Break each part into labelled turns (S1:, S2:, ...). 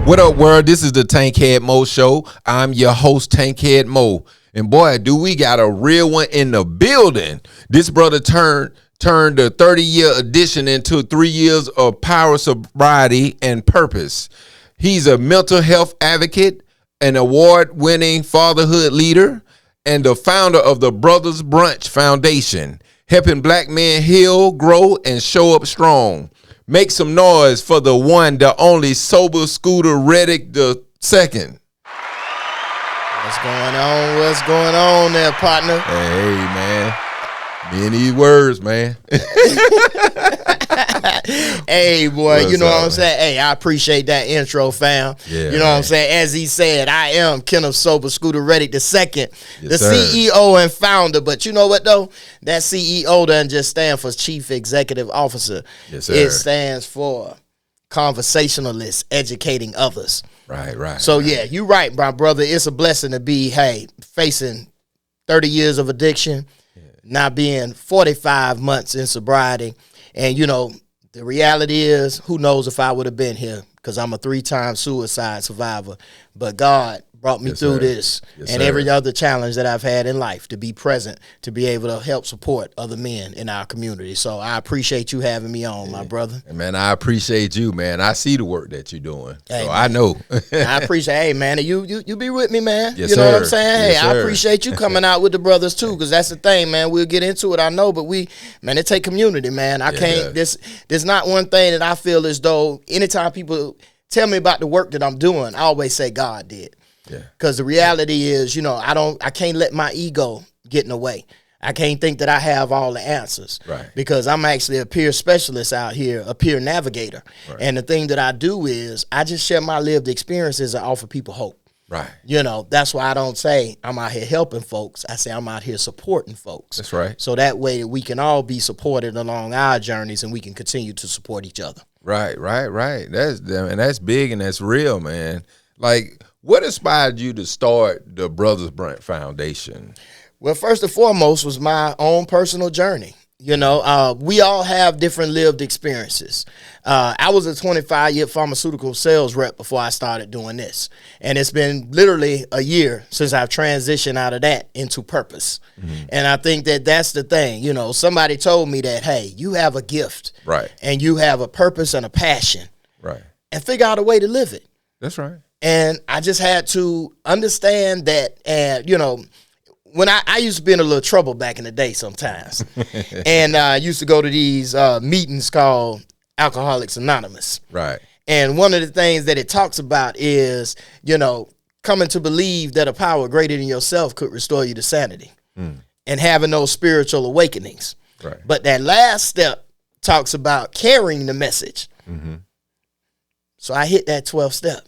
S1: What up, world? This is the Tankhead Moe Show. I'm your host, Tankhead Moe. And boy, do we got a real one in the building. This brother turned the 30-year edition into 3 years of power, sobriety, and purpose. He's a mental health advocate, an award-winning fatherhood leader, and the founder of the Brothers Brunch Foundation, helping black men heal, grow, and show up strong. Make some noise for the one, the only sober Scooter Reddick the second.
S2: What's going on? What's going on there, partner?
S1: Hey, man. Me and these words, man.
S2: Hey, boy,
S1: What's
S2: you know
S1: up,
S2: what I'm saying? Hey, I appreciate that intro, fam.
S1: Yeah,
S2: you know what I'm saying? As he said, I am Kenneth Sober Scooter Reddick II, the
S1: sir.
S2: CEO and founder. But you know what, though? That CEO doesn't just stand for Chief Executive Officer.
S1: Yes, sir.
S2: It stands for conversationalist, educating others.
S1: Right.
S2: So, yeah, you're right, my brother. It's a blessing to be, facing 30 years of addiction, now being 45 months in sobriety. And, you know, the reality is, who knows if I would have been here, because I'm a 3-time suicide survivor. But God brought me through this and every other challenge that I've had in life, to be present, to be able to help support other men in our community. So I appreciate you having me on, my brother.
S1: And man, I appreciate you, man. I see the work that you're doing.
S2: Hey,
S1: so
S2: man.
S1: I know.
S2: I appreciate, hey, man, you be with me, man.
S1: Yes,
S2: you know
S1: sir.
S2: what I'm saying?
S1: Yes,
S2: hey, I
S1: sir.
S2: appreciate you coming out with the brothers, too, because that's the thing, man. We'll get into it, I know, but it take community, man. I can't, there's not one thing that I feel as though anytime people tell me about the work that I'm doing, I always say God did.
S1: Yeah.
S2: Because the reality is, you know, I can't let my ego get in the way. I can't think that I have all the answers.
S1: Right.
S2: Because I'm actually a peer specialist out here, a peer navigator. Right. And the thing that I do is I just share my lived experiences and offer people hope.
S1: Right.
S2: You know, that's why I don't say I'm out here helping folks. I say I'm out here supporting folks.
S1: That's right.
S2: So that way we can all be supported along our journeys and we can continue to support each other.
S1: Right. That's big and that's real, man. Like, what inspired you to start the Brothers Brunch Foundation?
S2: Well, first and foremost was my own personal journey. You know, we all have different lived experiences. I was a 25-year pharmaceutical sales rep before I started doing this. And it's been literally a year since I've transitioned out of that into purpose. Mm-hmm. And I think that that's the thing. You know, somebody told me that, hey, you have a gift. Right. And you have a purpose and a passion. Right. And figure out a way to live it.
S1: That's right.
S2: And I just had to understand that, and, you know, when I used to be in a little trouble back in the day sometimes. And I used to go to these meetings called Alcoholics Anonymous. Right. And one of the things that it talks about is, you know, coming to believe that a power greater than yourself could restore you to sanity and having those spiritual awakenings. Right. But that last step talks about carrying the message. Mm-hmm. So I hit that 12th step.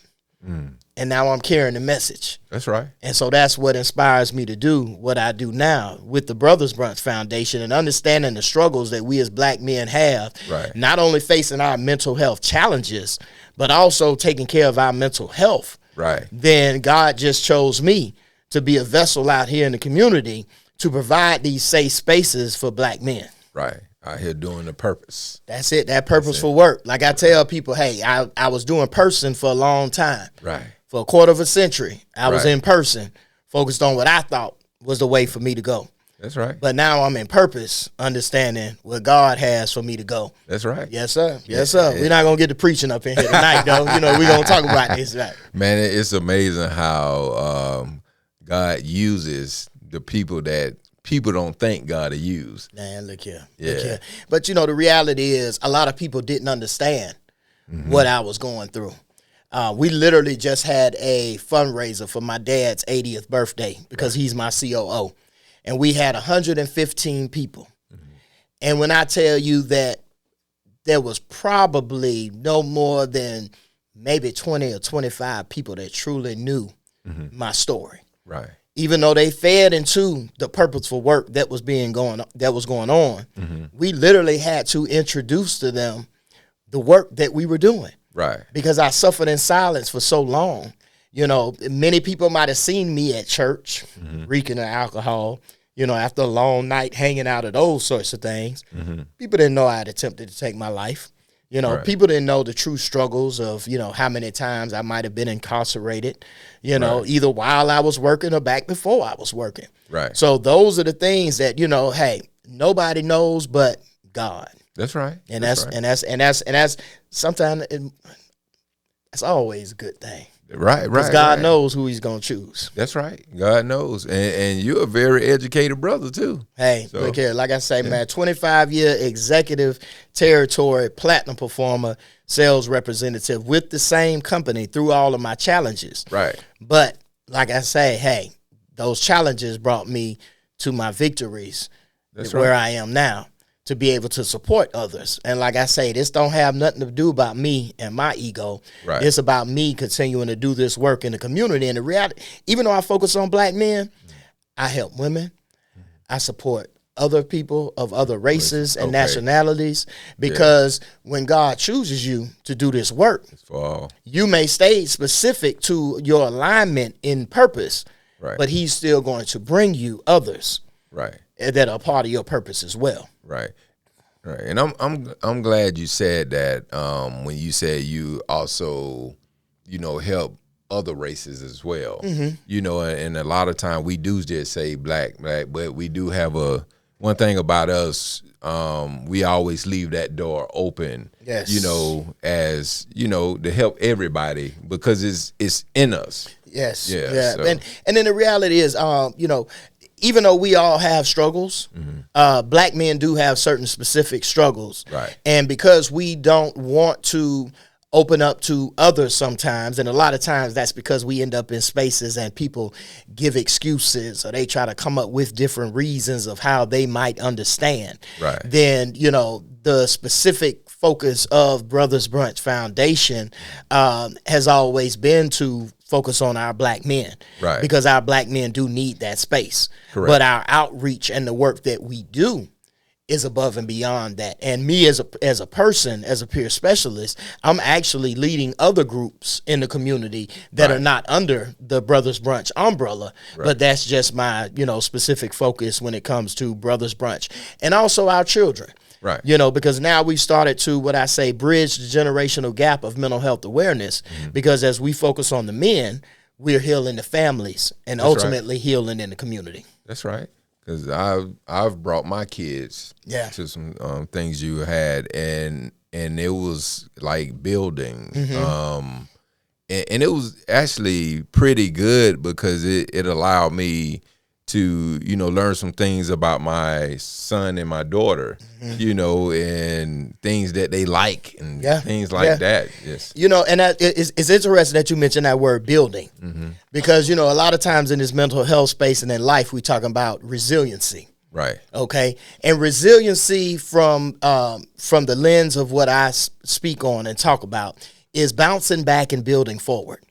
S2: And now I'm carrying the message.
S1: That's right.
S2: And so that's what inspires me to do what I do now with the Brothers Brunch Foundation, and understanding the struggles that we as black men have, right. Not only facing our mental health challenges, but also taking care of our mental health. Right. Then God just chose me to be a vessel out here in the community to provide these safe spaces for black men.
S1: Right. Out here doing the purpose.
S2: That's it, that purposeful work. Like I tell people, hey, I was doing person for a long time. Right. For a quarter of a century, I was in person, focused on what I thought was the way for me to go. That's right. But now I'm in purpose, understanding what God has for me to go. That's right. Yes, sir. Yes, sir. We're not going to get to preaching up in here tonight, though. You know, we're going to talk about this. Right.
S1: Man, it's amazing how God uses the people that people don't think God will use.
S2: Man, look here. Yeah. Look here. But, you know, the reality is a lot of people didn't understand what I was going through. We literally just had a fundraiser for my dad's 80th birthday because he's my COO. And we had 115 people. Mm-hmm. And when I tell you that there was probably no more than maybe 20 or 25 people that truly knew my story. Right. Even though they fed into the purposeful work that was going on, we literally had to introduce to them the work that we were doing. Right. Because I suffered in silence for so long. You know, many people might have seen me at church reeking of alcohol, you know, after a long night hanging out of those sorts of things. People didn't know I had attempted to take my life. You know,
S1: Right.
S2: people didn't know the true struggles of, you know, how many times I might have been incarcerated, you know,
S1: Right.
S2: either while I was working or back before I was working.
S1: Right.
S2: So those are the things that, you know, hey, nobody knows but God.
S1: That's right.
S2: And
S1: That's
S2: that's sometimes that's always a good thing.
S1: right.
S2: Because
S1: Right.
S2: God
S1: right.
S2: knows who he's going to choose.
S1: That's right. God knows. And you're a very educated brother too.
S2: Hey,
S1: So,
S2: look here. Like I say, man, 25-year executive territory, platinum performer, sales representative with the same company through all of my challenges.
S1: Right.
S2: But like I say, hey, those challenges brought me to my victories.
S1: That's
S2: where
S1: right.
S2: I am now, to be able to support others. And like I say, this don't have nothing to do about me and my ego.
S1: Right.
S2: It's about me continuing to do this work in the community. And the reality, even though I focus on black men, I help women. I support other people of other races and
S1: Okay.
S2: nationalities, because when God chooses you to do this work,
S1: It's for all.
S2: you may stay specific to your alignment in purpose,
S1: Right.
S2: but he's still going to bring you others
S1: Right.
S2: that are part of your purpose as well.
S1: Right. Right. And I'm glad you said that when you said you also, you know, help other races as well.
S2: Mm-hmm.
S1: You know, and a lot of time we do just say black, but we do have one thing about us, we always leave that door open.
S2: Yes.
S1: You know, as, you know, to help everybody because it's in us.
S2: Yes.
S1: Yeah, so-
S2: And then the reality is, you know, even though we all have struggles, black men do have certain specific struggles.
S1: Right.
S2: And because we don't want to open up to others sometimes, and a lot of times that's because we end up in spaces and people give excuses or they try to come up with different reasons of how they might understand.
S1: Right.
S2: Then, you know, the specific focus of Brothers Brunch Foundation has always been to focus on our black men.
S1: Right.
S2: Because our black men do need that space.
S1: Correct.
S2: But our outreach and the work that we do is above and beyond that. And me as a person, as a peer specialist, I'm actually leading other groups in the community that
S1: Right.
S2: are not under the Brothers Brunch umbrella, but that's just my, you know, specific focus when it comes to Brothers Brunch. And also our children.
S1: Right.
S2: You know, because now we've started to, what I say, bridge the generational gap of mental health awareness, because as we focus on the men, we're healing the families and
S1: That's right.
S2: ultimately healing in the community.
S1: That's right. Because I've brought my kids
S2: Yeah.
S1: to some things you had, and it was like building, and it was actually pretty good because it allowed me to, you know, learn some things about my son and my daughter, you know, and things that they like and things like that. Yes.
S2: You know, and it's interesting that you mentioned that word building, because, you know, a lot of times in this mental health space and in life, we talking about resiliency.
S1: Right.
S2: Okay. And resiliency from the lens of what I speak on and talk about is bouncing back and building forward.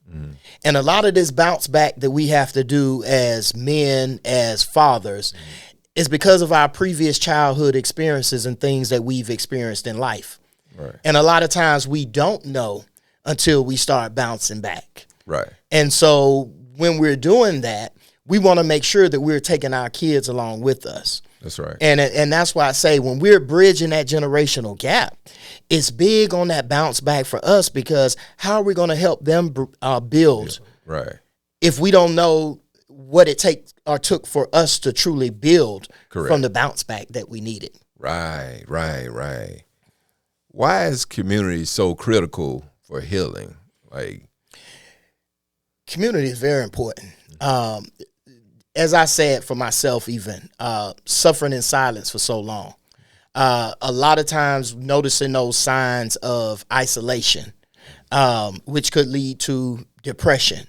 S2: And a lot of this bounce back that we have to do as men, as fathers, is because of our previous childhood experiences and things that we've experienced in life.
S1: Right.
S2: And a lot of times we don't know until we start bouncing back.
S1: Right.
S2: And so when we're doing that, we want to make sure that we're taking our kids along with us.
S1: That's right.
S2: And that's why I say when we're bridging that generational gap, it's big on that bounce back for us, because how are we going to help them build
S1: Right.
S2: if we don't know what it took for us to truly build
S1: Correct.
S2: from the bounce back that we needed?
S1: Right. Right. Why is community so critical for healing? Like,
S2: Community is very important. As I said for myself, even suffering in silence for so long, a lot of times noticing those signs of isolation, which could lead to depression,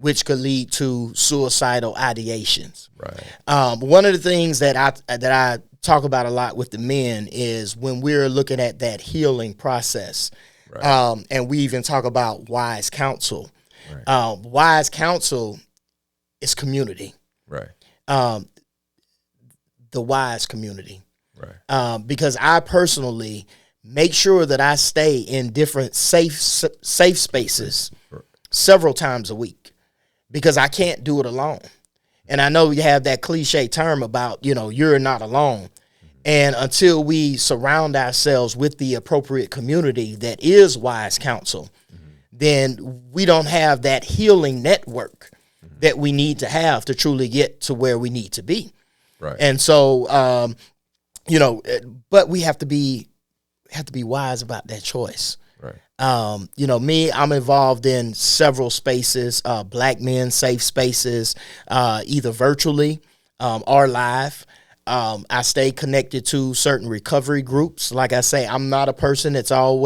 S2: which could lead to suicidal ideations.
S1: right.
S2: One of the things that I talk about a lot with the men is when we're looking at that healing process,
S1: Right.
S2: and we even talk about wise counsel. Wise counsel is community.
S1: Right.
S2: The wise community.
S1: Right.
S2: Because I personally make sure that I stay in different safe spaces several times a week, because I can't do it alone. And I know you have that cliche term about, you know, you're not alone. And until we surround ourselves with the appropriate community that is wise counsel, then we don't have that healing network that we need to have to truly get to where we need to be.
S1: Right.
S2: And so, but we have to be wise about that choice.
S1: Right.
S2: Me, I'm involved in several spaces, Black men safe spaces, either virtually or live. I stay connected to certain recovery groups. Like I say, I'm not a person that's I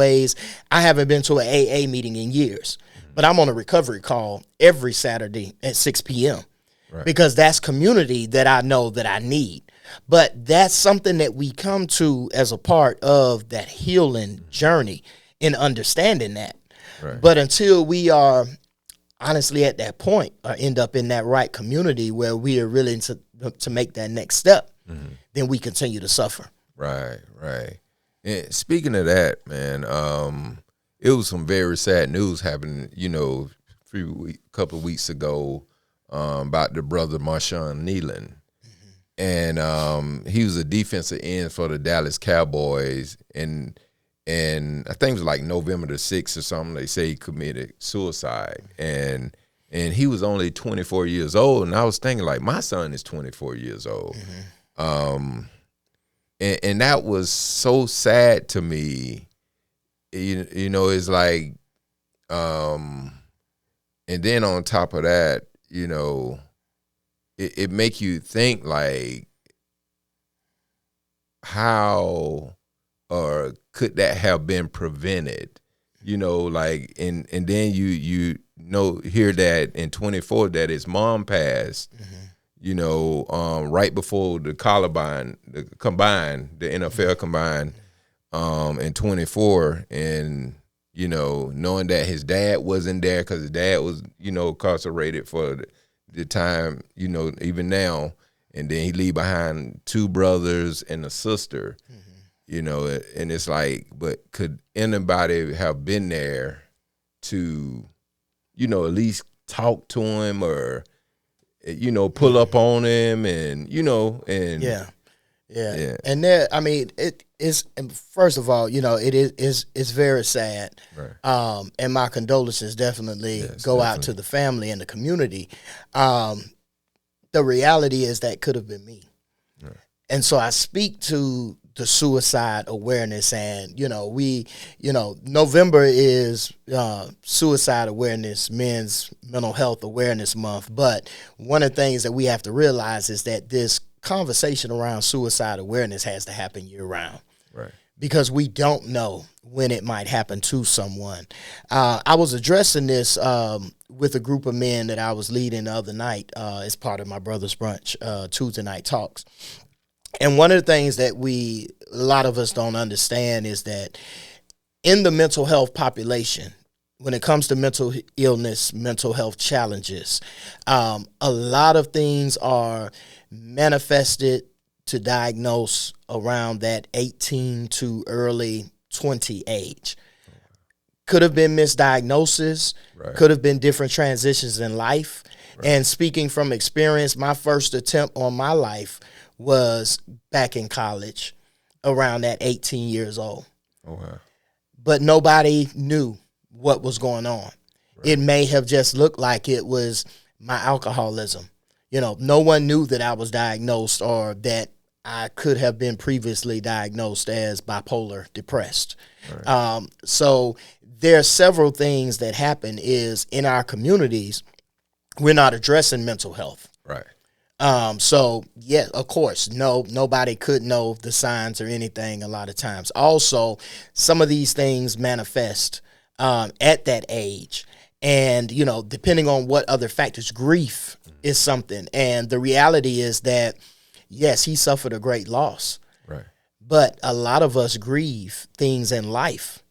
S2: haven't been to an AA meeting in years, but I'm on a recovery call every Saturday at 6 p.m.
S1: Right.
S2: because that's community that I know that I need. But that's something that we come to as a part of that healing journey in understanding that.
S1: Right.
S2: But until we are honestly at that point or end up in that right community where we are willing to make that next step, then we continue to suffer.
S1: Right, right. And speaking of that, man, it was some very sad news happening, couple of weeks ago about the brother Marshawn Nealon. And he was a defensive end for the Dallas Cowboys. And I think it was like November the 6th or something, they say he committed suicide. And he was only 24 years old. And I was thinking, like, my son is 24 years old. And that was so sad to me. It's like, and then on top of that, it make you think, like, how or could that have been prevented? Like, and then you hear that in 24 that his mom passed. Right before the NFL combined, in 24, and knowing that his dad wasn't there because his dad was incarcerated for the time, even now, and then he leave behind two brothers and a sister, and it's like, but could anybody have been there to, at least talk to him or pull up on him and,
S2: Yeah. And there, I mean, it is, first of all, it's very sad.
S1: Right.
S2: And my condolences definitely go out to the family and the community. The reality is that could have been me. Right. And so I speak to the suicide awareness, and November is suicide awareness, men's mental health awareness month. But one of the things that we have to realize is that this conversation around suicide awareness has to happen year round.
S1: Right.
S2: Because we don't know when it might happen to someone. I was addressing this with a group of men that I was leading the other night as part of my brother's brunch, Tuesday night talks. And one of the things that a lot of us don't understand is that in the mental health population, when it comes to mental illness, mental health challenges, a lot of things are manifested to diagnose around that 18 to early 20 age. Could have been misdiagnosis, right. Could have been different transitions in life. Right. And speaking from experience, my first attempt on my life was back in college around that 18 years old.
S1: Oh, wow.
S2: But nobody knew what was going on. Right. It may have just looked like it was my alcoholism. No one knew that I was diagnosed or that I could have been previously diagnosed as bipolar depressed. Right. So there are several things that happen is in our communities, we're not addressing mental health.
S1: Right.
S2: So yeah, of course, nobody could know the signs or anything a lot of times. Also, some of these things manifest at that age. And, depending on what other factors, grief is something. And the reality is that, yes, he suffered a great loss.
S1: Right.
S2: But a lot of us grieve things in life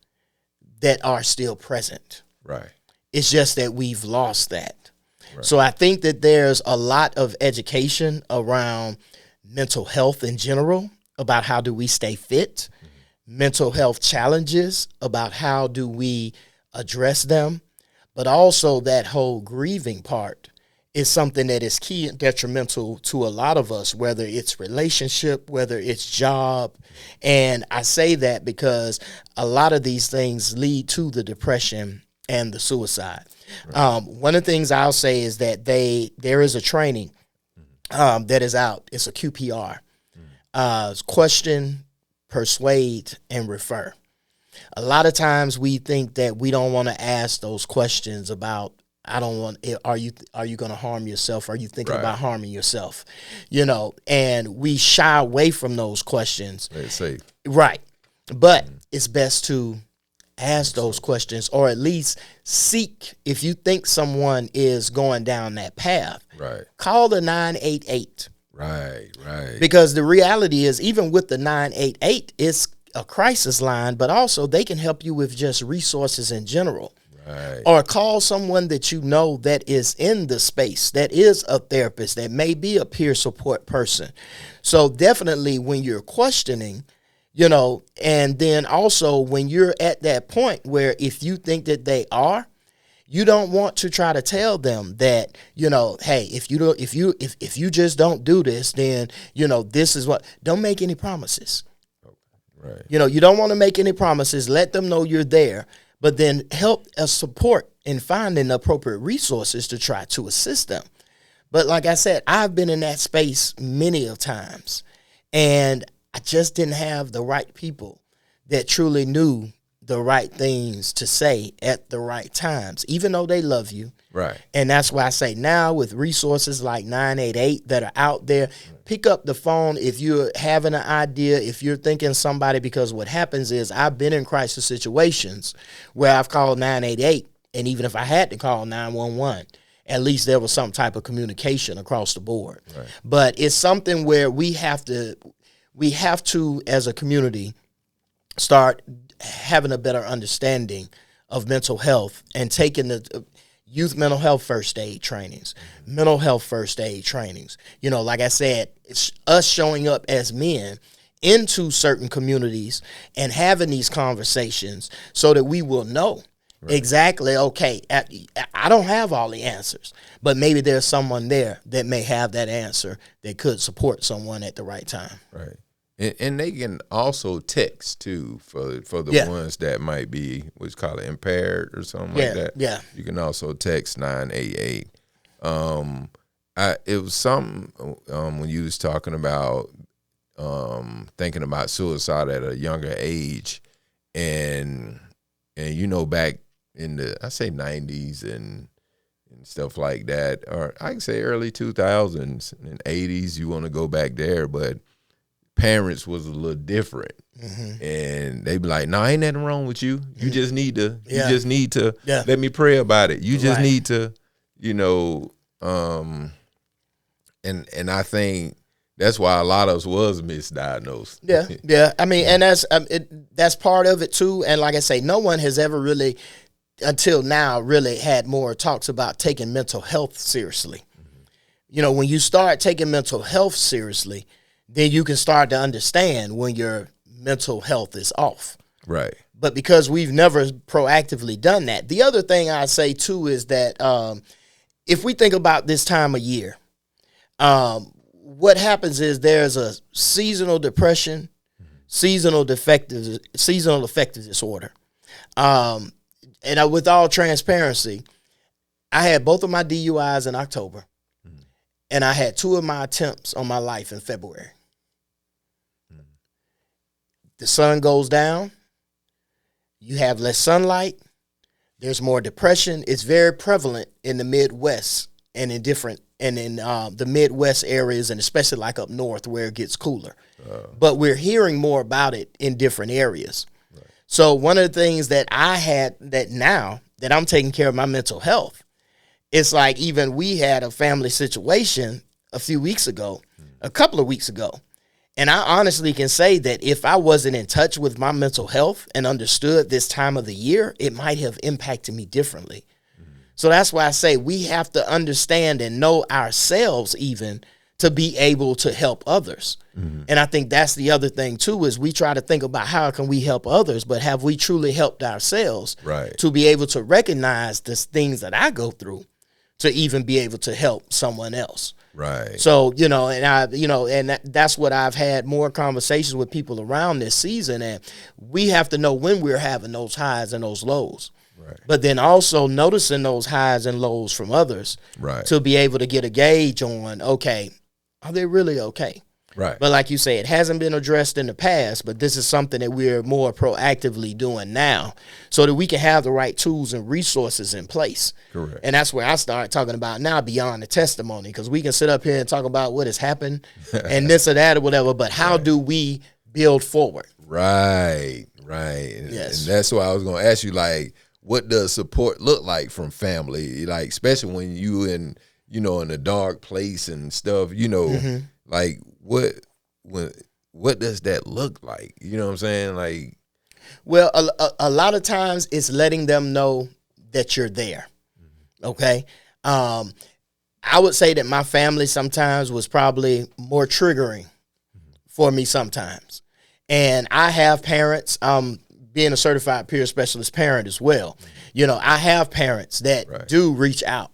S2: that are still present.
S1: Right.
S2: It's just that we've lost that.
S1: Right.
S2: So I think that there's a lot of education around mental health in general, about how do we stay fit, mental health challenges, about how do we address them, but also that whole grieving part is something that is key and detrimental to a lot of us, whether it's relationship, whether it's job. And I say that because a lot of these things lead to the depression and the suicide. Right. One of the things I'll say is that there is a training that is out. It's a QPR. It's question, persuade, and refer. A lot of times we think that we don't want to ask those questions about, are you going to harm yourself? Are you thinking about harming yourself? And we shy away from those questions.
S1: It's safe.
S2: Right. But it's best to ask those questions, or at least seek, if you think someone is going down that path, call the 988.
S1: Right.
S2: Because the reality is, even with the 988, it's a crisis line, but also they can help you with just resources in general. Right. Or call someone that you know that is in the space, that is a therapist, that may be a peer support person. So definitely when you're questioning, and then also when you're at that point where if you think that they are, you don't want to try to tell them that, hey, if you just don't do this, then, this is what, don't make any promises. Right. You don't want to make any promises. Let them know you're there, but then help support in finding the appropriate resources to try to assist them. But like I said, I've been in that space many of times, and I just didn't have the right people that truly knew the right things to say at the right times, even though they love you. Right. And that's why I say now with resources like 988 that are out there, pick up the phone if you're having an idea, if you're thinking somebody, because what happens is I've been in crisis situations where I've called 988, and even if I had to call 911, at least there was some type of communication across the board. Right. But it's something where we have to, as a community, start having a better understanding of mental health and taking the youth mental health first aid trainings, mental health first aid trainings. Like I said, it's us showing up as men into certain communities and having these conversations so that we will know exactly, okay, I don't have all the answers, but maybe there's someone there that may have that answer that could support someone at the right time.
S1: Right. And they can also text too for the ones that might be what's called impaired or something like that. Yeah. You can also text 988. It was something when you was talking about thinking about suicide at a younger age, and back in the, I say 90s and stuff like that, or I can say early 2000s and 80s. You want to go back there, but parents was a little different, and they be like, "No, ain't nothing wrong with you. You just need to. You just need to let me pray about it. You just need to, And I think that's why a lot of us was misdiagnosed.
S2: Yeah. I mean, and that's part of it too. And like I say, no one has ever really, until now, really had more talks about taking mental health seriously. When you start taking mental health seriously, then you can start to understand when your mental health is off. Right. But because we've never proactively done that. The other thing I say too is that if we think about this time of year, what happens is there's a seasonal depression, seasonal affective disorder. And with all transparency, I had both of my DUIs in October, and I had 2 of my attempts on my life in February. The sun goes down, you have less sunlight, there's more depression. It's very prevalent in the Midwest and in the Midwest areas, and especially like up north where it gets cooler. But we're hearing more about it in different areas. Right. So one of the things that I had that now that I'm taking care of my mental health, it's like even we had a family situation a couple of weeks ago. And I honestly can say that if I wasn't in touch with my mental health and understood this time of the year, it might have impacted me differently. So that's why I say we have to understand and know ourselves even to be able to help others. And I think that's the other thing too, is we try to think about how can we help others, but have we truly helped ourselves to be able to recognize the things that I go through to even be able to help someone else.
S1: Right.
S2: So, that's what I've had more conversations with people around this season. And we have to know when we're having those highs and those lows.
S1: Right.
S2: But then also noticing those highs and lows from others.
S1: Right.
S2: To be able to get a gauge on, okay, are they really okay?
S1: Right.
S2: But like you say, it hasn't been addressed in the past, but this is something that we're more proactively doing now so that we can have the right tools and resources in place.
S1: Correct.
S2: And that's where I start talking about now beyond the testimony, because we can sit up here and talk about what has happened and this or that or whatever, but how do we build forward?
S1: Right. And,
S2: Yes.
S1: and that's why I was going to ask you, like, what does support look like from family? Like, especially when you in a dark place and stuff, like what does that look like? You know what I'm saying? Like,
S2: well, a lot of times it's letting them know that you're there. Okay. I would say that my family sometimes was probably more triggering for me sometimes. And I have parents, being a certified peer specialist parent as well. I have parents that do reach out.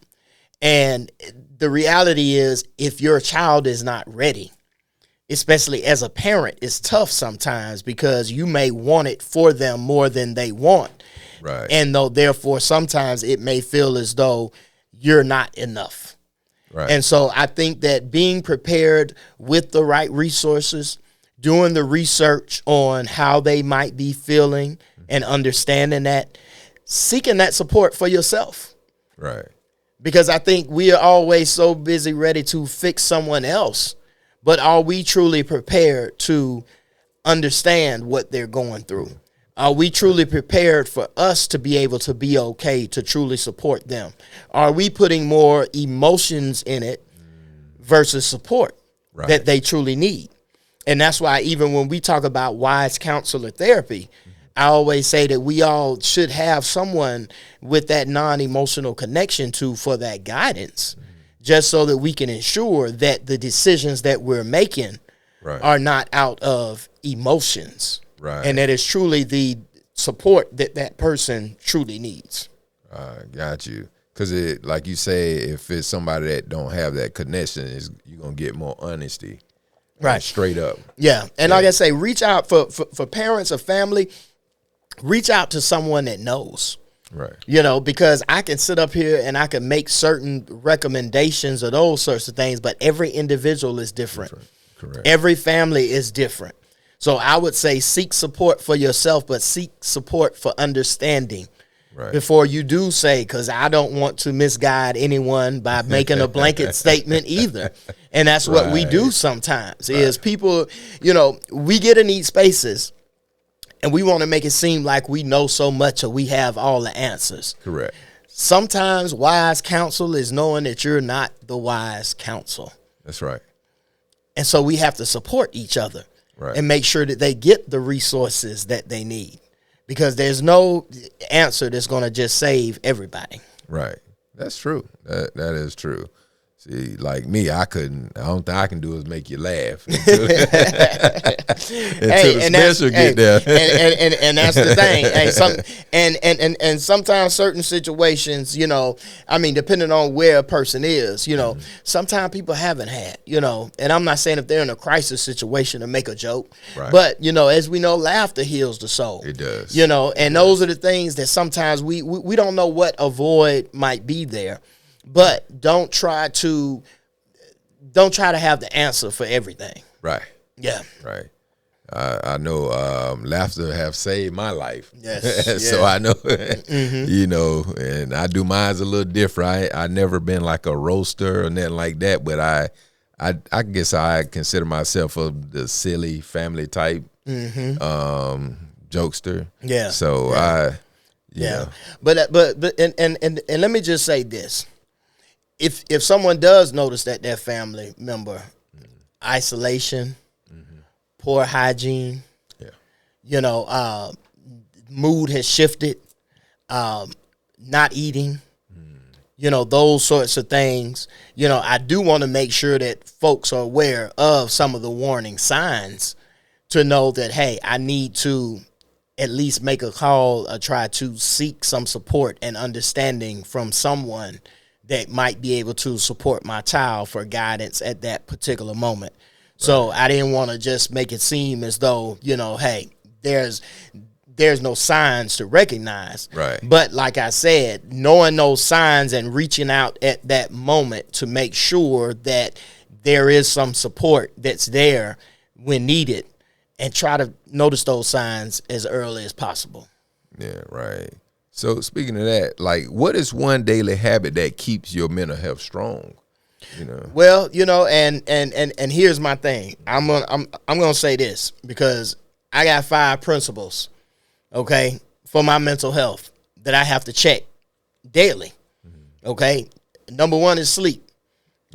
S2: And the reality is, if your child is not ready, especially as a parent, it's tough sometimes because you may want it for them more than they want.
S1: right.
S2: And therefore, sometimes it may feel as though you're not enough.
S1: Right.
S2: And so I think that being prepared with the right resources, doing the research on how they might be feeling and understanding that, seeking that support for yourself.
S1: Right.
S2: Because I think we are always so busy ready to fix someone else. But are we truly prepared to understand what they're going through? Are we truly prepared for us to be able to be okay, to truly support them? Are we putting more emotions in it versus support that they truly need? And that's why even when we talk about wise counsel or therapy, I always say that we all should have someone with that non-emotional connection for that guidance, just so that we can ensure that the decisions that we're making are not out of emotions, and that it's truly the support that that person truly needs.
S1: Got you. Because like you say, if it's somebody that don't have that connection, you're going to get more honesty.
S2: Right.
S1: Straight up.
S2: Yeah. And like I say, reach out for parents or family, reach out to someone that knows.
S1: Right.
S2: Because I can sit up here and I can make certain recommendations of those sorts of things, but every individual is different.
S1: Correct.
S2: Every family is different. So I would say seek support for yourself, but seek support for understanding before you do say, because I don't want to misguide anyone by making a blanket statement either. And that's what we do sometimes is people, we get in these spaces and we want to make it seem like we know so much or we have all the answers.
S1: Correct.
S2: Sometimes wise counsel is knowing that you're not the wise counsel.
S1: That's right.
S2: And so we have to support each other and make sure that they get the resources that they need, because there's no answer that's going to just save everybody. Right.
S1: That's true. That is true. See, like me, I don't think I can do is make you laugh until the special get there.
S2: And that's the thing. And sometimes certain situations, depending on where a person is, sometimes people haven't had, and I'm not saying if they're in a crisis situation to make a joke, but, as we know, laughter heals the soul.
S1: It does.
S2: And those are the things that sometimes we don't know what a void might be there. But don't try to have the answer for everything. Right. Yeah.
S1: Right. I know laughter have saved my life.
S2: Yes.
S1: So I know, and I do mine's a little different. I never been like a roaster or nothing like that, but I guess I consider myself the silly family type jokester.
S2: Yeah.
S1: So
S2: But let me just say this. If someone does notice that their family member, isolation, poor hygiene, mood has shifted, not eating, those sorts of things, I do want to make sure that folks are aware of some of the warning signs to know that, hey, I need to at least make a call or try to seek some support and understanding from someone that might be able to support my child for guidance at that particular moment. So I didn't want to just make it seem as though, hey, there's no signs to recognize.
S1: Right.
S2: But like I said, knowing those signs and reaching out at that moment to make sure that there is some support that's there when needed, and try to notice those signs as early as possible.
S1: Yeah, right. So speaking of that, like, what is one daily habit that keeps your mental health strong?
S2: Well, and here's my thing. I'm gonna say this because I got 5 principles, okay, for my mental health that I have to check daily. Okay. Number 1 is sleep.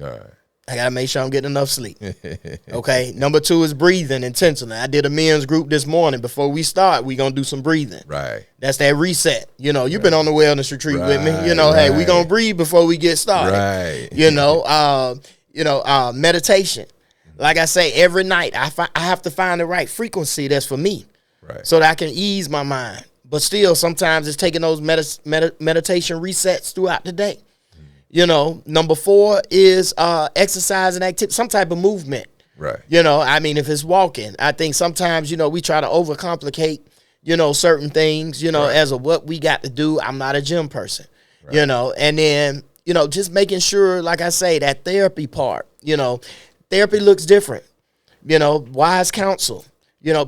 S1: All right.
S2: I gotta make sure I'm getting enough sleep. Okay. Number 2 is breathing intentionally. I did a men's group this morning. Before we start, we gonna do some breathing.
S1: Right.
S2: That's that reset. You've been on the wellness retreat with me. Hey, we gonna breathe before we get started.
S1: Right.
S2: Meditation. Like I say, every night I have to find the right frequency that's for me.
S1: Right.
S2: So that I can ease my mind. But still, sometimes it's taking those meditation resets throughout the day. Number 4 is exercise and activity, some type of movement.
S1: Right.
S2: If it's walking, I think sometimes, we try to overcomplicate, certain things,
S1: right.
S2: as of what we got to do. I'm not a gym person, right. And then, just making sure, like I say, that therapy part, therapy looks different, wise counsel,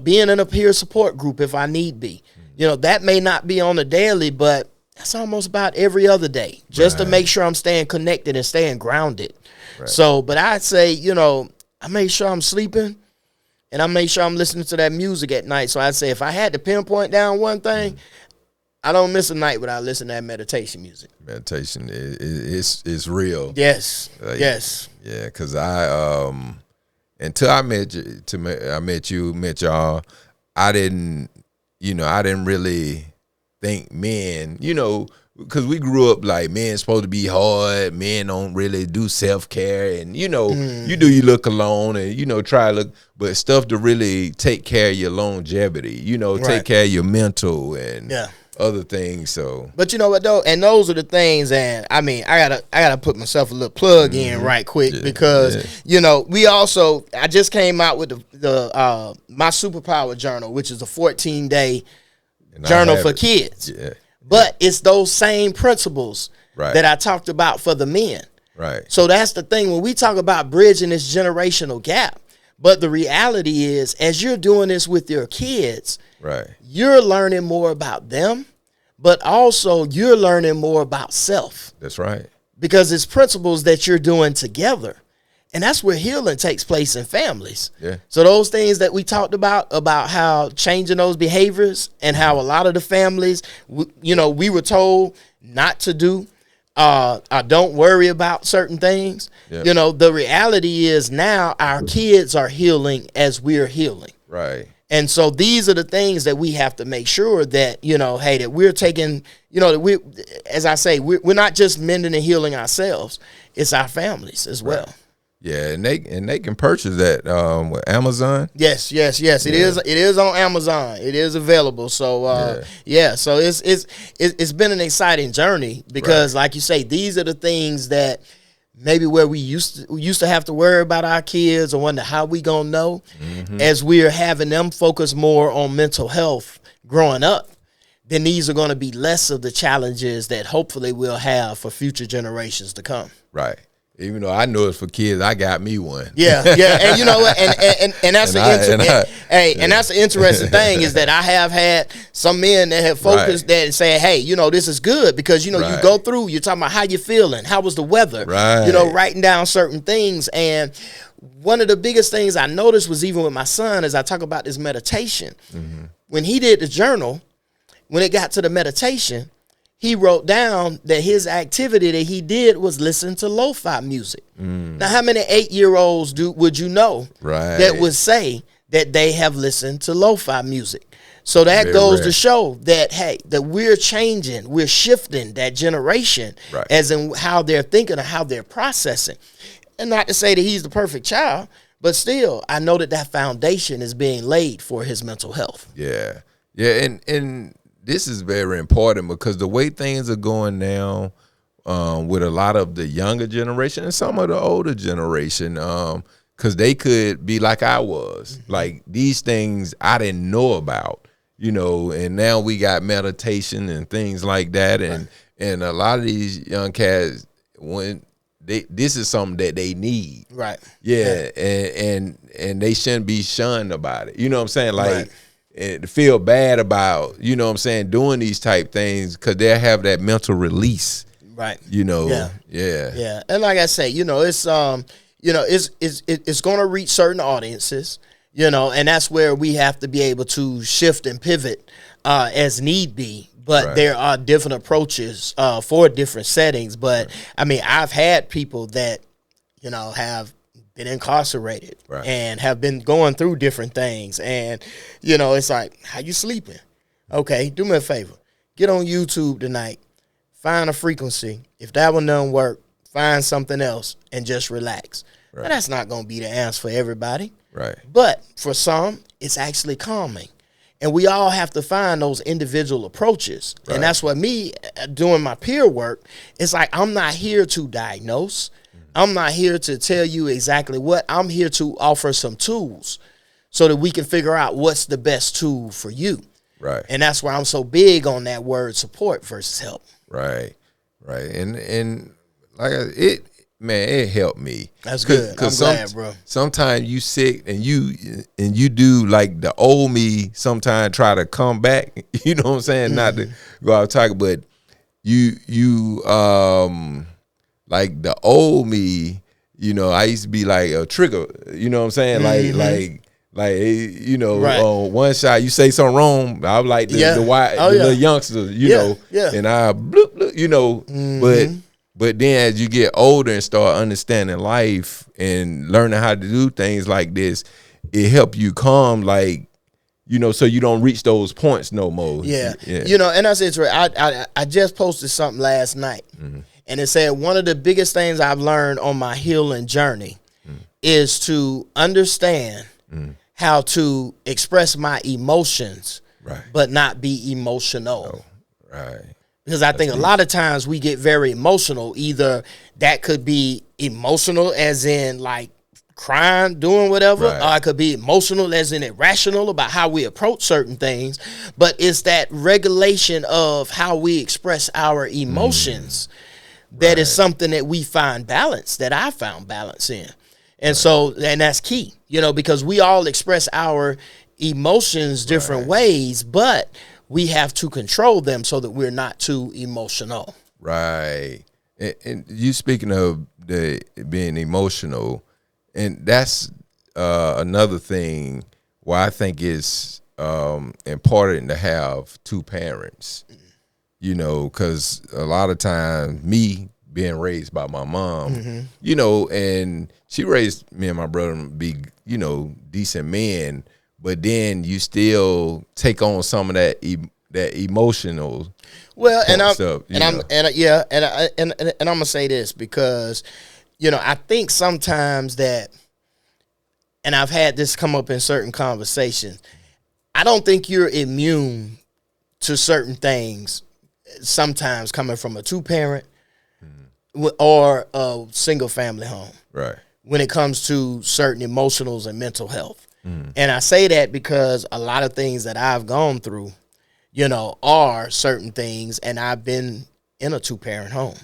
S2: being in a peer support group if I need be, that may not be on the daily, but that's almost about every other day, just to make sure I'm staying connected and staying grounded. Right. So, but I'd say, I make sure I'm sleeping and I make sure I'm listening to that music at night. So I'd say if I had to pinpoint down one thing, I don't miss a night without listening to that meditation music.
S1: Meditation is real.
S2: Yes. Yes.
S1: Yeah, because until I met y'all, I didn't really think men, because we grew up like men supposed to be hard, men don't really do self-care, and you do your look alone and try to look, but stuff to really take care of your longevity, take care of your mental and other things. So, but you know what though, and those are the things, and I gotta put myself a little plug in right quick because we also, I just came out with the my superpower journal, which is a 14-day journal for kids. Yeah. But it's those same principles that I talked about for the men. Right. So that's the thing when we talk about bridging this generational gap. But the reality is, as you're doing this with your kids, you're learning more about them, but also you're learning more about self. That's right.
S2: Because it's principles that you're doing together. And that's where healing takes place in families. Yeah. So those things that we talked about how changing those behaviors and how a lot of the families, we were told not to do, don't worry about certain things. Yep. The reality is now our kids are healing as we're healing. Right. And so these are the things that we have to make sure that, hey, that we're taking, that we, as I say, we're not just mending and healing ourselves. It's our families as well. Right. Yeah, and they can purchase that with Amazon. Yes. It is on Amazon. It is available. So so it's been an exciting journey because, like you say, these are the things that maybe where we used to have to worry about our kids or wonder how we gonna know, as we're having them focus more on mental health growing up. Then these are going to be less of the challenges that hopefully we'll have for future generations to come. Right. Even though I know it's for kids, I got me one. Yeah, and you know what? And that's that's the interesting thing is that I have had some men that have focused that and say, hey, this is good because you go through, you're talking about how you're feeling, how was the weather, writing down certain things. And one of the biggest things I noticed was even with my son, as I talk about this meditation, when he did the journal, when it got to the meditation, he wrote down that his activity that he did was listen to lo-fi music. Now, how many 8-year-olds would you know that would say that they have listened to lo-fi music? So that goes to show that, hey, that we're changing, we're shifting that generation as in how they're thinking or how they're processing. And not to say that he's the perfect child, but still, I know that foundation is being laid for his mental health. Yeah. Yeah, and this is very important because the way things are going now,
S1: with a lot of the younger generation and some of the older generation, because they could be like I was. Like, these things I didn't know about, and now we got meditation and things like that. And a lot of these young cats, when this is something that they need.
S2: Right.
S1: Yeah. And they shouldn't be shunned about it. You know what I'm saying? Like, to feel bad about, doing these type things, because they'll have that mental release.
S2: Right.
S1: Yeah.
S2: And like I say, it's it's going to reach certain audiences, and that's where we have to be able to shift and pivot as need be. But there are different approaches for different settings. But I mean, I've had people that, have been incarcerated and have been going through different things. And, it's like, how you sleeping? Okay, do me a favor. Get on YouTube tonight. Find a frequency. If that one doesn't work, find something else and just relax. Right. Now, that's not going to be the answer for everybody.
S1: Right.
S2: But for some, it's actually calming. And we all have to find those individual approaches. Right. And that's what me doing my peer work, it's like, I'm not here to diagnose. I'm not here to tell you exactly what. I'm here to offer some tools so that we can figure out what's the best tool for you.
S1: Right.
S2: And that's why I'm so big on that word support versus help.
S1: Right. And like it helped me.
S2: That's good. I'm glad, bro.
S1: Sometimes you sick and you do like the old me sometimes try to come back. You know what I'm saying? Not to go out talking, but you like the old me, I used to be like a trigger. You know what I'm saying? Like one shot you say something wrong, I was like the little youngsters, and I bloop, bloop, but then as you get older and start understanding life and learning how to do things like this, it help you calm, like, so you don't reach those points no more.
S2: Yeah. And that's interesting. I just posted something last night, and it said one of the biggest things I've learned on my healing journey is to understand how to express my emotions, but not be emotional.
S1: Right.
S2: Because I think a lot of times we get very emotional. Either that could be emotional as in like crying, doing whatever, or it could be emotional as in irrational about how we approach certain things. But it's that regulation of how we express our emotions that is something that we find balance, that I found balance in. And so, and that's key, because we all express our emotions different ways, but we have to control them so that we're not too emotional. Right.
S1: And you speaking of being emotional, and that's another thing why I think it's important to have two parents, because a lot of times me being raised by my mom, and she raised me and my brother to be, decent men, but then you still take on some of that emotional.
S2: Well, and I'm gonna say this because, I think sometimes that, and I've had this come up in certain conversations, I don't think you're immune to certain things sometimes coming from a two-parent or a single-family home.
S1: Right.
S2: When it comes to certain emotionals and mental health. And I say that because a lot of things that I've gone through, are certain things, and I've been in a two-parent home.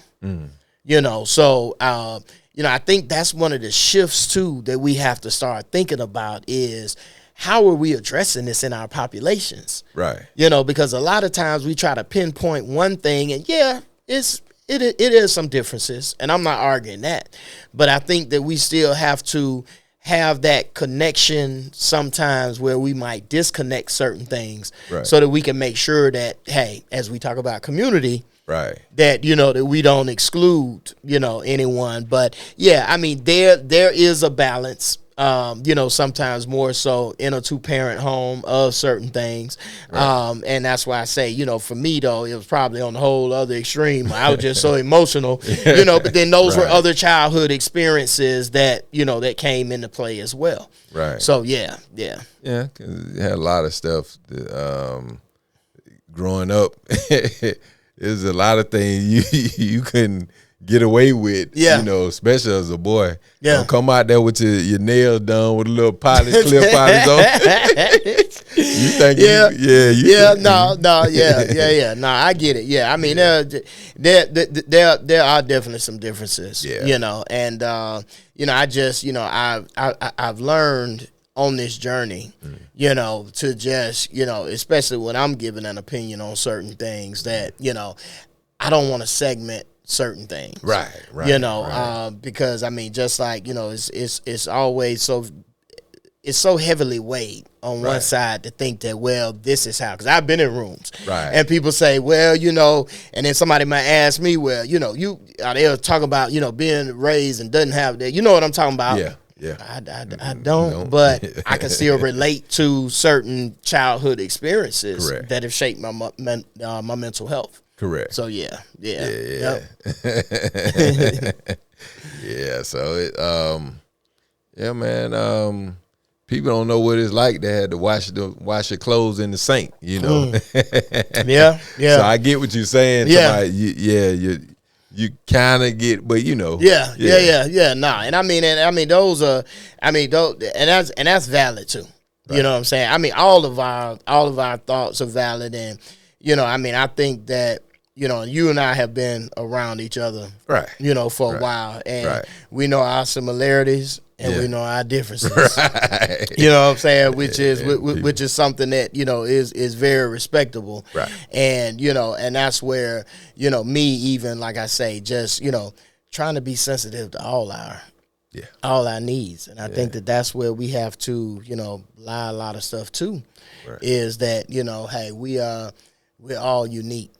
S2: So, I think that's one of the shifts, too, that we have to start thinking about is how are we addressing this in our populations?
S1: Right.
S2: Because a lot of times we try to pinpoint one thing, and it is some differences, and I'm not arguing that. But I think that we still have to have that connection sometimes where we might disconnect certain things so that we can make sure that, hey, as we talk about community, that, that we don't exclude, anyone. But, yeah, I mean, there is a balance. Sometimes more so in a two-parent home of certain things. And that's why I say, for me, though, it was probably on the whole other extreme. I was just so emotional, but then those were other childhood experiences that, that came into play as well.
S1: Right.
S2: So, yeah.
S1: Yeah, because you had a lot of stuff that, growing up there's a lot of things you couldn't get away with,
S2: Yeah.
S1: you know, especially as a boy.
S2: Yeah.
S1: Don't come out there with your nails done with a little polish, clear polish on. You think
S2: Yeah.
S1: no.
S2: No, I get it. Yeah, I mean, there are definitely some differences.
S1: Yeah.
S2: You know, and you know, I just, you know, I've learned on this journey, you know, to just, you know, especially when I'm giving an opinion on certain things, that, you know, I don't want to segment certain things,
S1: Right.
S2: you know, because I mean, just like, you know, it's always so heavily weighed on one side to think that, well, this is how, because I've been in rooms, and people say, well, you know, and then somebody might ask me, well, you know, they'll talk about, you know, being raised and doesn't have that, you know what I'm talking about?
S1: Yeah.
S2: I don't, but I can still relate to certain childhood experiences that have shaped my mental health.
S1: Correct.
S2: So yeah.
S1: Yeah. So it, man. People don't know what it's like to have to wash your clothes in the sink. You know.
S2: Yeah.
S1: So I get what you're saying.
S2: Yeah.
S1: You kind of get, but you know.
S2: Yeah. Nah, and I mean those are, and that's valid too. You know what I'm saying? I mean, all of our thoughts are valid, and you know, I mean, I think that, you know, you and I have been around each other, you know, for a while, and we know our similarities and we know our differences. You know what I'm saying? Which is something that, you know, is very respectable. And, you know, and that's where, you know, me, even like I say, just, you know, trying to be sensitive to all our needs. And I think that that's where we have to, you know, lie a lot of stuff too, is that, you know, hey, we're all unique.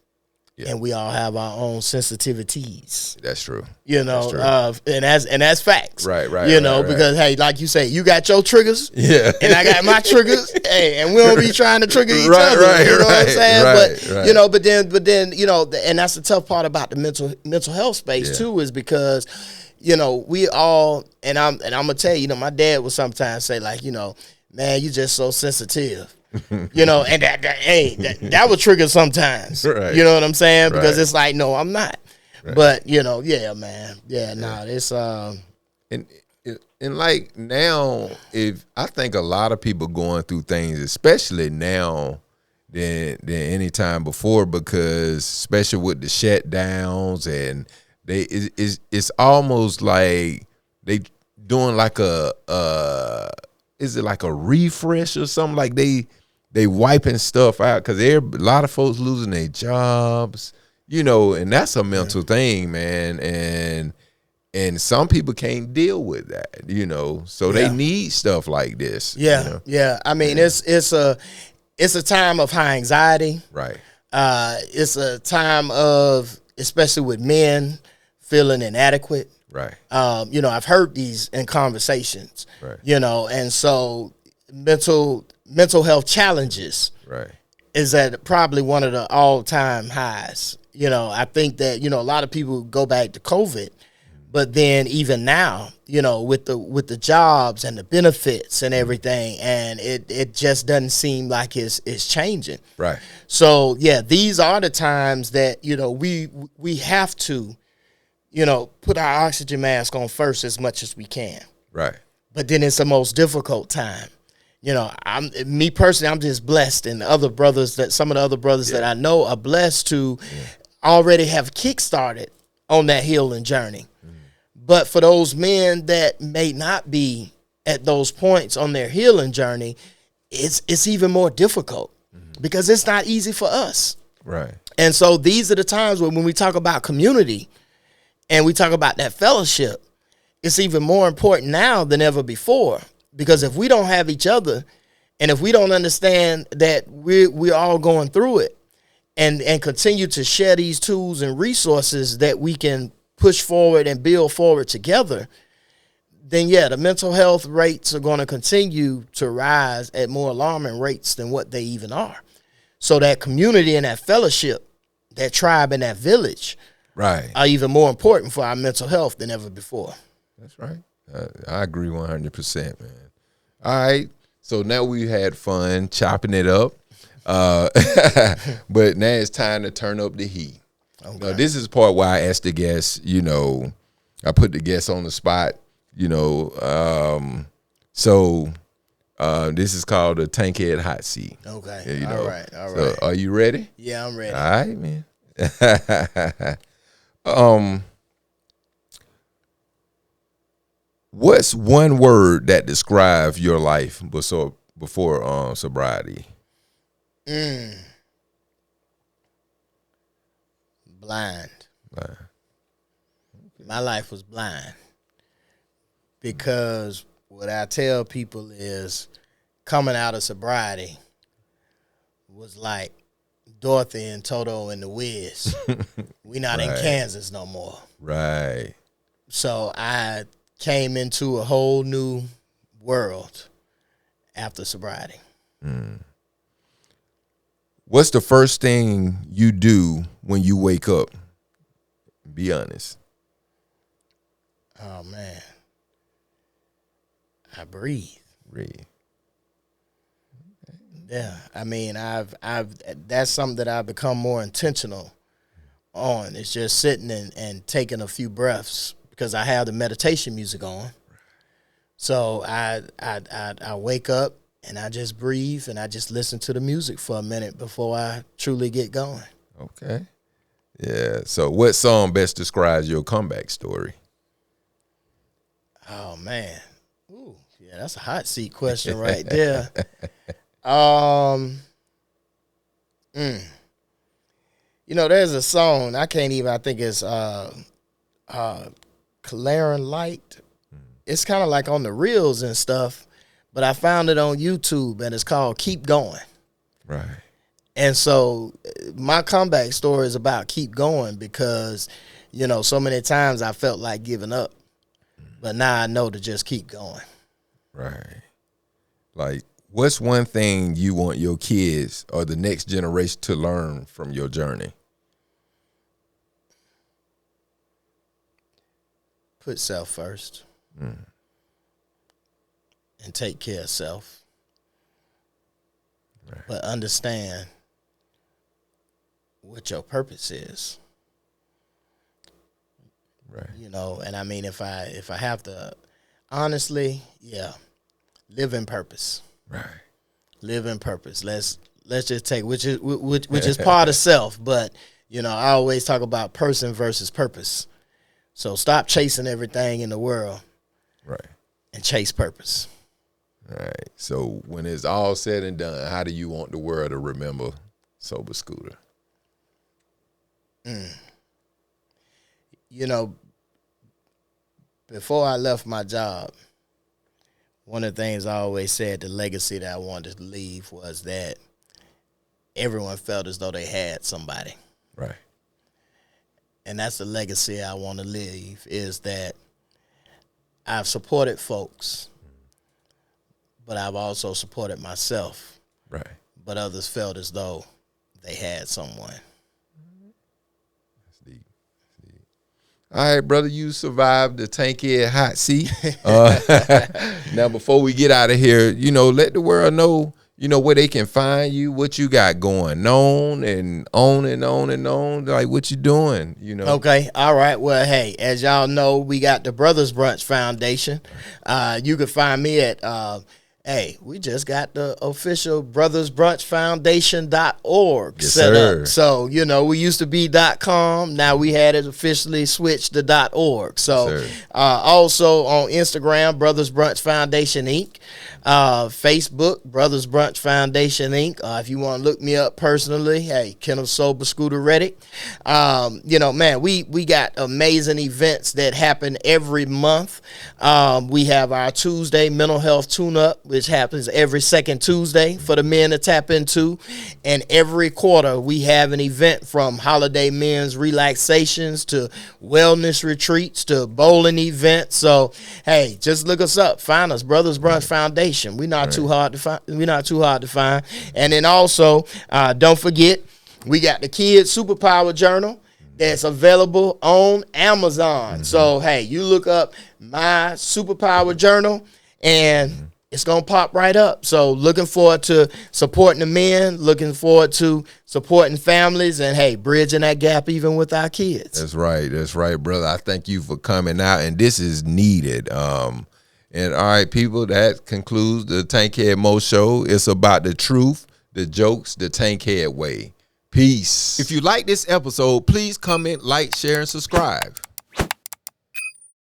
S2: And we all have our own sensitivities.
S1: That's true.
S2: You know, and that's facts.
S1: Right.
S2: You know, because hey, like you say, you got your triggers, and I got my triggers, hey, and we don't be trying to trigger each other. You know what I'm saying? You know, but then, you know, and that's the tough part about the mental health space too, is because, you know, we all, and I'm gonna tell you, you know, my dad would sometimes say, like, you know, man, you just so sensitive. You know, and that would trigger sometimes. You know what I'm saying? Because it's like, no, I'm not. But you know, man, it's
S1: and like now, if I think a lot of people going through things, especially now than any time before, because especially with the shutdowns, and it's almost like they doing like is it like a refresh or something? Like they wiping stuff out, because a lot of folks losing their jobs, you know, and that's a mental thing, man. And some people can't deal with that, you know, so they need stuff like this. You know?
S2: I mean, it's a time of high anxiety. It's a time of, especially with men, feeling inadequate. You know, I've heard these in conversations. You know, and so mental health challenges is at probably one of the all-time highs. You know, I think that, you know, a lot of people go back to COVID, but then even now, you know, with the jobs and the benefits and everything, and it just doesn't seem like it's changing. So yeah, these are the times that, you know, we have to, you know, put our oxygen mask on first as much as we can. But then it's the most difficult time. You know, me personally, I'm just blessed, and some of the other brothers that I know are blessed to already have kickstarted on that healing journey. But for those men that may not be at those points on their healing journey, it's even more difficult because it's not easy for us. And so these are the times when we talk about community and we talk about that fellowship, it's even more important now than ever before. Because if we don't have each other, and if we don't understand that we're all going through it, and continue to share these tools and resources that we can push forward and build forward together, then the mental health rates are going to continue to rise at more alarming rates than what they even are. So that community and that fellowship, that tribe and that village, are even more important for our mental health than ever before.
S1: That's right. I agree 100%, man. All right, so now we had fun chopping it up, but now it's time to turn up the heat. Now, this is the part where I ask the guests, I put the guests on the spot, so this is called the Tankhead Hot Seat.
S2: Okay. All right.
S1: So are you ready?
S2: Yeah, I'm ready.
S1: All right, man. What's one word that describes your life before sobriety?
S2: Blind. My life was blind because what I tell people is coming out of sobriety was like Dorothy and Toto and the Wiz. We not in Kansas no more.
S1: Right.
S2: So I came into a whole new world after sobriety.
S1: What's the first thing you do when you wake up? Be honest.
S2: Oh man, I breathe. Yeah, I mean, I've that's something that I've become more intentional on. It's just sitting and taking a few breaths because I have the meditation music on. So I wake up and I just breathe and I just listen to the music for a minute before I truly get going.
S1: Okay. Yeah. So what song best describes your comeback story?
S2: Oh man. Ooh, yeah, that's a hot seat question right there. There's a song, I think it's Clarin Light. It's kind of like on the reels and stuff, but I found it on YouTube and it's called Keep Going.
S1: Right.
S2: And so my comeback story is about keep going because, so many times I felt like giving up, but now I know to just keep going.
S1: Right. Like, what's one thing you want your kids or the next generation to learn from your journey?
S2: Put self first and take care of self. Right. But understand what your purpose is.
S1: Right.
S2: And I mean, if I have to, honestly, live in purpose.
S1: Right.
S2: Live in purpose. Let's just take which is part of self, but I always talk about person versus purpose. So stop chasing everything in the world.
S1: Right.
S2: And chase purpose.
S1: All right. So when it's all said and done, how do you want the world to remember Sober Scooter?
S2: Before I left my job, one of the things I always said, the legacy that I wanted to leave was that everyone felt as though they had somebody.
S1: Right.
S2: And that's the legacy I want to leave, is that I've supported folks, but I've also supported myself.
S1: Right.
S2: But others felt as though they had someone.
S1: That's deep. All right, brother, you survived the Tankhead hot seat. Now, before we get out of here, let the world know, where they can find you, what you got going on and on and on and on, like what you doing,
S2: Okay, all right. Well, hey, as y'all know, we got the Brothers Brunch Foundation. You can find me at we just got the official brothersbrunchfoundation.org set up. So, we used to be .com. Now we had it officially switched to .org. So, also on Instagram, Brothers Brunch Foundation, Inc. Facebook, Brothers Brunch Foundation, Inc. If you want to look me up personally, hey, Kenneth Sober Scooter Reddick. Man, we got amazing events that happen every month. We have our Tuesday mental health tune-up, which happens every second Tuesday for the men to tap into. And every quarter, we have an event from holiday men's relaxations to wellness retreats to bowling events. So, hey, just look us up. Find us, Brothers Brunch Foundation. We're not too hard to find. We're not too hard to find. And then also, don't forget, we got the Kids Superpower Journal that's available on Amazon. So, hey, you look up My Superpower Journal, and it's going to pop right up. So looking forward to supporting the men, looking forward to supporting families, and, hey, bridging that gap even with our kids.
S1: That's right. That's right, brother. I thank you for coming out, and this is needed. And all right, people, that concludes the Tankhead Moe Show. It's about the truth, the jokes, the Tankhead way. Peace. If you like this episode, please comment, like, share, and subscribe.